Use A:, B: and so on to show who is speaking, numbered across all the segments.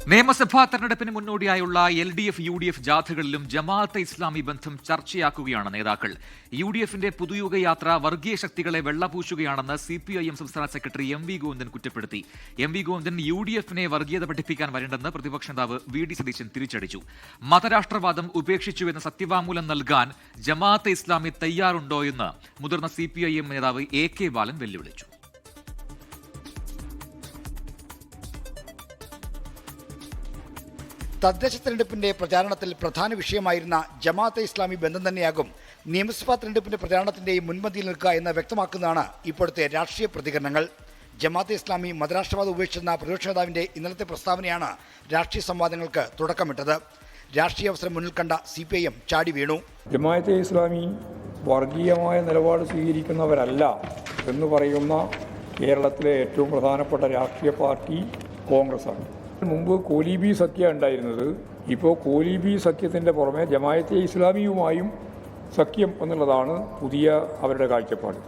A: നിയമസഭാ തെരഞ്ഞെടുപ്പിന് മുന്നോടിയായുള്ള LDF, UDF ജാഥകളിലും ജമാഅത്തെ ഇസ്ലാമി ബന്ധം ചർച്ചയാക്കുകയാണ് നേതാക്കൾ. UDFന്റെ പുതുയുഗ യാത്ര വർഗീയ ശക്തികളെ വെള്ളപൂശുകയാണെന്ന് CPIM സംസ്ഥാന സെക്രട്ടറി MV ഗോവിന്ദൻ കുറ്റപ്പെടുത്തി. MV ഗോവിന്ദൻ UDFനെ വർഗീയത പഠിപ്പിക്കാൻ വരേണ്ടെന്ന് പ്രതിപക്ഷ നേതാവ് VD സതീശൻ തിരിച്ചടിച്ചു. മതരാഷ്ട്രവാദം ഉപേക്ഷിച്ചുവെന്ന് സത്യവാങ്മൂലം നൽകാൻ ജമാഅത്തെ ഇസ്ലാമി തയ്യാറുണ്ടോയെന്ന് മുതിർന്ന CPIM നേതാവ് AK ബാലൻ വെല്ലുവിളിച്ചു.
B: തദ്ദേശ തെരഞ്ഞെടുപ്പിന്റെ പ്രചാരണത്തിൽ പ്രധാന വിഷയമായിരുന്ന ജമാഅത്തെ ഇസ്ലാമി ബന്ധം തന്നെയാകും നിയമസഭാ തെരഞ്ഞെടുപ്പിന്റെ പ്രചാരണത്തിന്റെയും മുൻപന്തിയിൽ നിൽക്കുക എന്ന് വ്യക്തമാക്കുന്നതാണ് ഇപ്പോഴത്തെ രാഷ്ട്രീയ പ്രതികരണങ്ങൾ. ജമാഅത്തെ ഇസ്ലാമി മതരാഷ്ട്രവാദം ഉപേക്ഷിച്ചെന്ന പ്രതിപക്ഷ നേതാവിന്റെ ഇന്നലത്തെ പ്രസ്താവനയാണ് രാഷ്ട്രീയ സംവാദങ്ങൾക്ക് തുടക്കമിട്ടത്. രാഷ്ട്രീയ അവസരം മുന്നിൽ കണ്ട CPIM ചാടി വീണു.
C: ജമാഅത്തെ ഇസ്ലാമി വർഗീയമായ നിലപാട് സ്വീകരിക്കുന്നവരല്ല എന്ന് പറയുന്ന കേരളത്തിലെ ഏറ്റവും പ്രധാനപ്പെട്ട രാഷ്ട്രീയ പാർട്ടി കോൺഗ്രസ്സാണ്. മുമ്പ് കോലീബി സഖ്യം ഉണ്ടായിരുന്നത്, ഇപ്പോൾ കോലീബി സഖ്യത്തിൻ്റെ പുറമെ ജമാഅത്തെ ഇസ്ലാമിയുമായും സഖ്യം എന്നുള്ളതാണ് പുതിയ അവരുടെ കാഴ്ചപ്പാട്.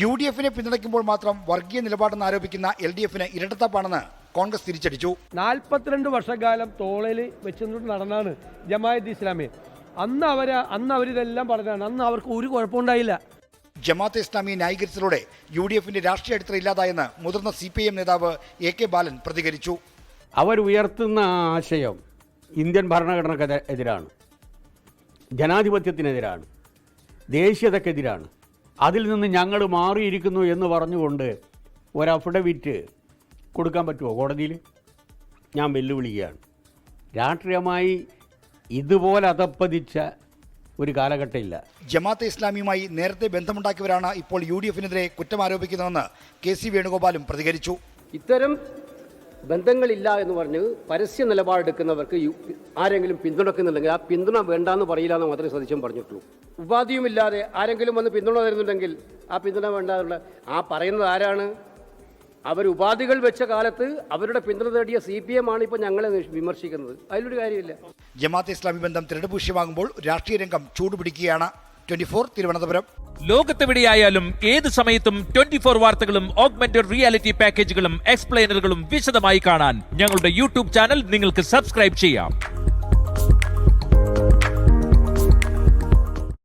B: UDFനെ പിന്തുണയ്ക്കുമ്പോൾ മാത്രം വർഗീയ നിലപാടെന്ന് ആരോപിക്കുന്ന LDFന് ഇരട്ടത്താപ്പാണെന്ന് കോൺഗ്രസ് തിരിച്ചടിച്ചു.
D: 42 വർഷക്കാലം തോളിൽ വെച്ചുകൊണ്ട് നടന്നാണ് ജമാഅത്തെ ഇസ്ലാമി. അന്ന് അവരിതെല്ലാം പറഞ്ഞാണ്. അന്ന് അവർക്ക് ഒരു കുഴപ്പമുണ്ടായില്ല.
B: ജമാഅത്തെ ഇസ്ലാമിയെ ന്യായീകരിച്ചതോടെ UDFന്റെ രാഷ്ട്രീയ അടിത്തറ ഇല്ലാതായെന്ന് മുതിർന്ന CPIM നേതാവ് AK ബാലൻ പ്രതികരിച്ചു.
E: അവരുയർത്തുന്ന ആശയം ഇന്ത്യൻ ഭരണഘടനയ്ക്ക് എതിരാണ്, ജനാധിപത്യത്തിനെതിരാണ്, ദേശീയതക്കെതിരാണ്. അതിൽ നിന്ന് ഞങ്ങൾ മാറിയിരിക്കുന്നു എന്ന് പറഞ്ഞുകൊണ്ട് ഒരു അഫിഡവിറ്റ് കൊടുക്കാൻ പറ്റുമോ കോടതിയിൽ? ഞാൻ വെല്ലുവിളിക്കുകയാണ്. രാഷ്ട്രീയമായി ഇതുപോലെ അധപ്പതിച്ച ഒരു കാലഘട്ടമില്ല.
B: ജമാഅത്തെ ഇസ്ലാമിയുമായി നേരത്തെ ബന്ധമുണ്ടാക്കിയവരാണ് ഇപ്പോൾ UDFനെതിരെ കുറ്റം ആരോപിക്കുന്നതെന്ന് KC വേണുഗോപാലും പ്രതികരിച്ചു.
F: ഇത്തരം ബന്ധങ്ങളില്ല എന്ന് പറഞ്ഞ് പരസ്യ നിലപാടെടുക്കുന്നവർക്ക് ആരെങ്കിലും പിന്തുണക്കുന്നുണ്ടെങ്കിൽ ആ പിന്തുണ വേണ്ടാന്ന് പറയില്ല എന്ന് മാത്രമേ സതീശൻ പറഞ്ഞിട്ടുള്ളൂ. ഉപാധിയുമില്ലാതെ ആരെങ്കിലും വന്ന് പിന്തുണ തരുന്നുണ്ടെങ്കിൽ ആ പിന്തുണ വേണ്ടാന്നുള്ള ആ പറയുന്നത് ആരാണ്? അവർ ഉപാധികൾ വെച്ച കാലത്ത് അവരുടെ പിന്തുണ തേടിയ CPM ആണ് ഇപ്പോൾ ഞങ്ങളെ വിമർശിക്കുന്നത്. അതിലൊരു കാര്യമില്ല.
B: ജമാഅത്തെ ഇസ്ലാമി ബന്ധം തിരഞ്ഞെടുപ്പ് വിഷയമാകുമ്പോൾ രാഷ്ട്രീയ രംഗം ചൂടുപിടിക്കുകയാണ്. 24 തിരുവനന്തപുരം.
G: ലോകത്തെവിടെയായാലും ഏത് സമയത്തും 24 വാർത്തകളും ഓഗ്മെന്റഡ് റിയാലിറ്റി പാക്കേജുകളും എക്സ്പ്ലെയിനറുകളും വിശദമായി കാണാൻ ഞങ്ങളുടെ YouTube ചാനൽ നിങ്ങൾക്ക് സബ്സ്ക്രൈബ് ചെയ്യാം.